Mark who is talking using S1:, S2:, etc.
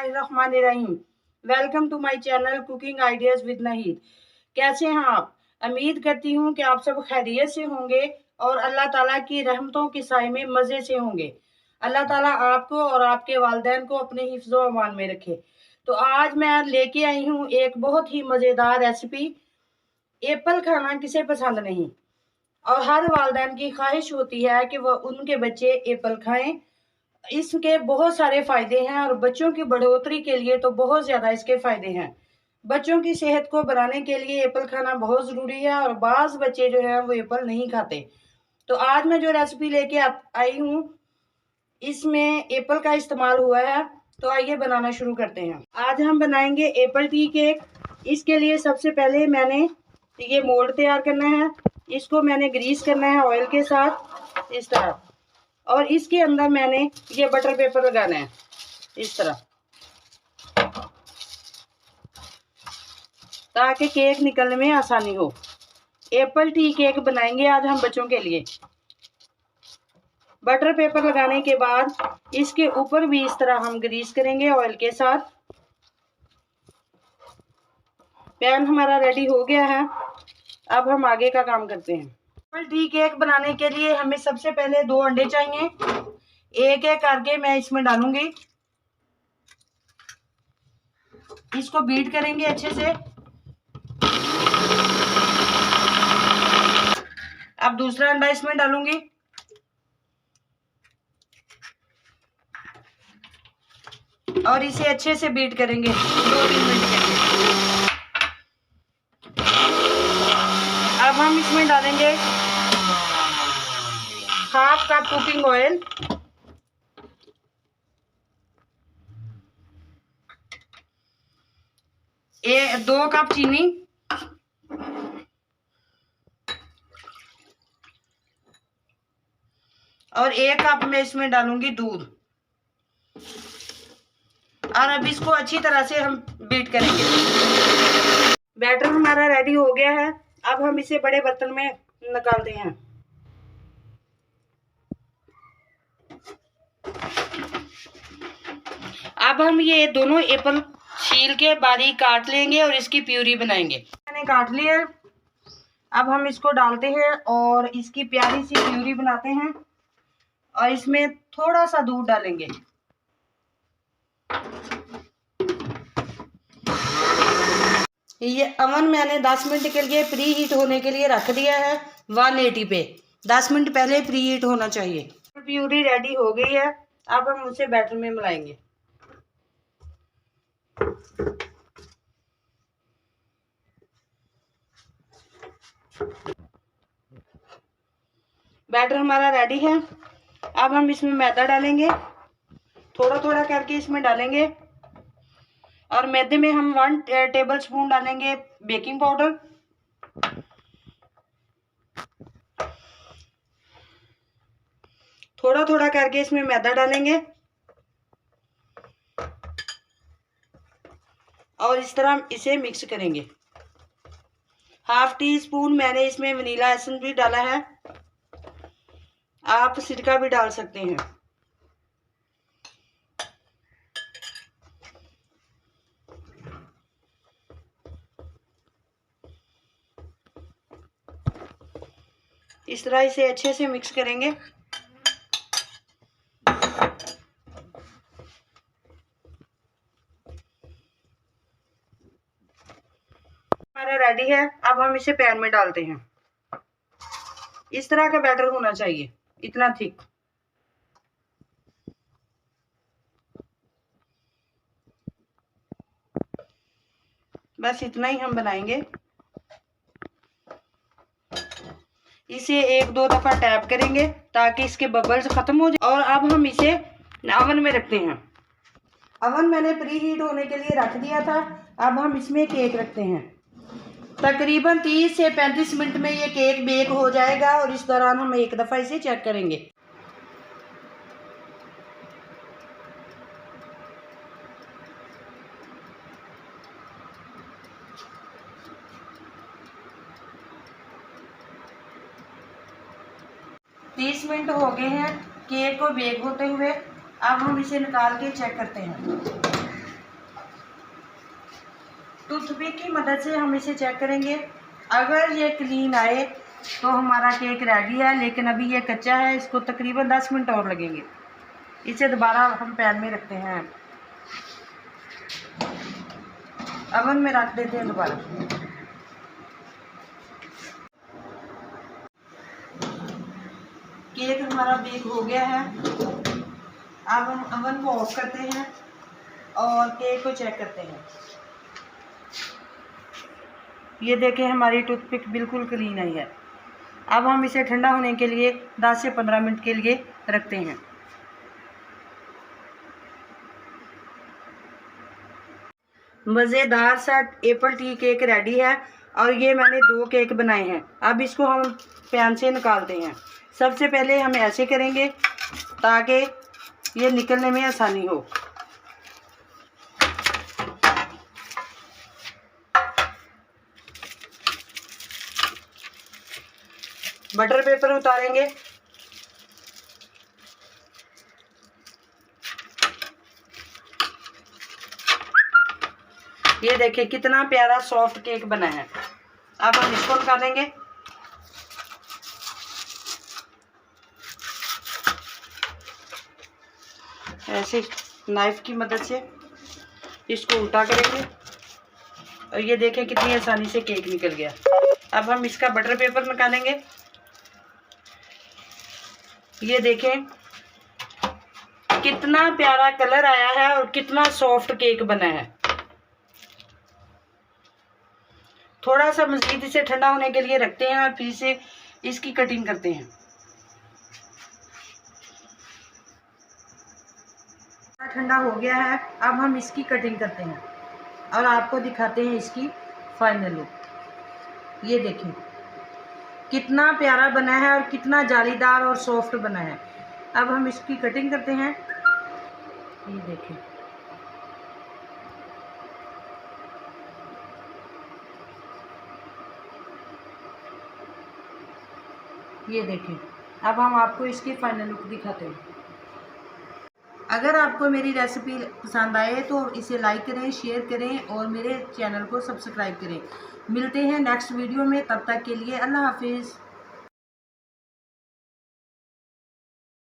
S1: बिस्मिल्लाहिर्रहमानिर्रहीम। Welcome to my channel cooking ideas with Naheed. कैसे हैं आप? उम्मीद करती हूँ कि आप सब खैरियत से होंगे और अल्लाह ताला की रहमतों के साए में मज़े से होंगे। अल्लाह ताला आपको और आपके वालिदैन को अपने हिफ्ज़ व अमान में रखे। तो आज मैं लेके आई हूँ एक बहुत ही मज़ेदार रेसिपी। एप्पल खाना किसे पसंद नहीं, और हर वालिदैन की ख्वाहिश होती है कि वह उनके बच्चे एप्पल खाएं। इसके बहुत सारे फ़ायदे हैं और बच्चों की बढ़ोतरी के लिए तो बहुत ज़्यादा इसके फ़ायदे हैं। बच्चों की सेहत को बढ़ाने के लिए एप्पल खाना बहुत ज़रूरी है और बाज़ बच्चे जो हैं वो एप्पल नहीं खाते। तो आज मैं जो रेसिपी लेके आई हूँ इसमें एप्पल का इस्तेमाल हुआ है। तो आइए बनाना शुरू करते हैं। आज हम बनाएंगे एप्पल टी केक। इसके लिए सबसे पहले मैंने ये मोल्ड तैयार करना है। इसको मैंने ग्रीस करना है ऑयल के साथ इस तरह, और इसके अंदर मैंने ये बटर पेपर लगाना है इस तरह, ताकि केक निकलने में आसानी हो। एप्पल टी केक बनाएंगे आज हम बच्चों के लिए। बटर पेपर लगाने के बाद इसके ऊपर भी इस तरह हम ग्रीस करेंगे ऑयल के साथ। पैन हमारा रेडी हो गया है। अब हम आगे का काम करते हैं। एप्पल टी केक बनाने के लिए हमें सबसे पहले 2 अंडे चाहिए। एक एक करके मैं इसमें डालूंगी। इसको बीट करेंगे अच्छे से। अब दूसरा अंडा इसमें डालूंगी। और इसे अच्छे से बीट करेंगे 2-3 मिनट के लिए। अब हम इसमें डालेंगे हाफ कप कुकिंग ऑयल, ये 2 कप चीनी, और 1 कप में इसमें डालूंगी दूध। और अब इसको अच्छी तरह से हम बीट करेंगे। बैटर हमारा रेडी हो गया है। अब हम इसे बड़े बर्तन में निकालते हैं। अब हम ये दोनों एप्पल छील के बारीक काट लेंगे और इसकी प्यूरी बनाएंगे। मैंने काट लिया। अब हम इसको डालते हैं और इसकी प्यारी सी प्यूरी बनाते हैं, और इसमें थोड़ा सा दूध डालेंगे। ये अवन मैंने 10 मिनट के लिए प्री हीट होने के लिए रख दिया है 180 पे। 10 मिनट पहले प्री हीट होना चाहिए। प्यूरी रेडी हो गई है। अब हम उसे बैटर में मिलाएंगे। बैटर हमारा रेडी है। अब हम इसमें मैदा डालेंगे, थोड़ा थोड़ा करके इसमें डालेंगे। और मैदे में हम 1 टेबल स्पून डालेंगे बेकिंग पाउडर, थोड़ा थोड़ा करके इसमें मैदा डालेंगे, और इस तरह इसे मिक्स करेंगे। हाफ टी स्पून मैंने इसमें वनीला एसेंस भी डाला है। आप सिरका भी डाल सकते हैं। इस तरह इसे अच्छे से मिक्स करेंगे। हमारा रेडी है। अब हम इसे पैन में डालते हैं। इस तरह का बैटर होना चाहिए, इतना थिक। बस इतना ही हम बनाएंगे। इसे 1-2 दफा टैप करेंगे ताकि इसके बबल्स खत्म हो जाए। और अब हम इसे ओवन में रखते हैं। ओवन मैंने प्री हीट होने के लिए रख दिया था। अब हम इसमें केक रखते हैं। तकरीबन 30 से 35 मिनट में ये केक बेक हो जाएगा, और इस दौरान हम एक दफ़ा इसे चेक करेंगे। तीस मिनट हो गए हैं केक को बेक होते हुए। अब हम इसे निकाल के चेक करते हैं। टूथपिक की मदद से हम इसे चेक करेंगे। अगर ये क्लीन आए तो हमारा केक रेडी है, लेकिन अभी ये कच्चा है, इसको तकरीबन 10 मिनट और लगेंगे। इसे दोबारा हम पैन में रखते हैं, अवन में रख देते हैं दोबारा। केक हमारा बेक हो गया है। अब हम अवन को ऑफ करते हैं और केक को चेक करते हैं। ये देखें, हमारी टूथपिक बिल्कुल क्लीन आई है। अब हम इसे ठंडा होने के लिए 10 से 15 मिनट के लिए रखते हैं। मज़ेदार सा एप्पल टी केक रेडी है और ये मैंने 2 केक बनाए हैं। अब इसको हम पैन से निकालते हैं। सबसे पहले हम ऐसे करेंगे ताकि ये निकलने में आसानी हो। बटर पेपर उतारेंगे। ये देखिए कितना प्यारा सॉफ्ट केक बना है। अब हम इसको निकालेंगे। ऐसे नाइफ की मदद से इसको उल्टा करेंगे और ये देखें कितनी आसानी से केक निकल गया। अब हम इसका बटर पेपर निकालेंगे। ये देखें कितना प्यारा कलर आया है और कितना सॉफ्ट केक बना है। थोड़ा सा मज़ीद इसे ठंडा होने के लिए रखते हैं और फिर से इसकी कटिंग करते हैं। ठंडा हो गया है, अब हम इसकी कटिंग करते हैं और आपको दिखाते हैं इसकी फाइनल लुक। ये देखें कितना प्यारा बना है और कितना जालीदार और सॉफ्ट बना है। अब हम इसकी कटिंग करते हैं। ये देखें, ये देखें। अब हम आपको इसकी फाइनल लुक दिखाते हैं। अगर आपको मेरी रेसिपी पसंद आए तो इसे लाइक करें, शेयर करें और मेरे चैनल को सब्सक्राइब करें। मिलते हैं नेक्स्ट वीडियो में, तब तक के लिए अल्लाह हाफिज़।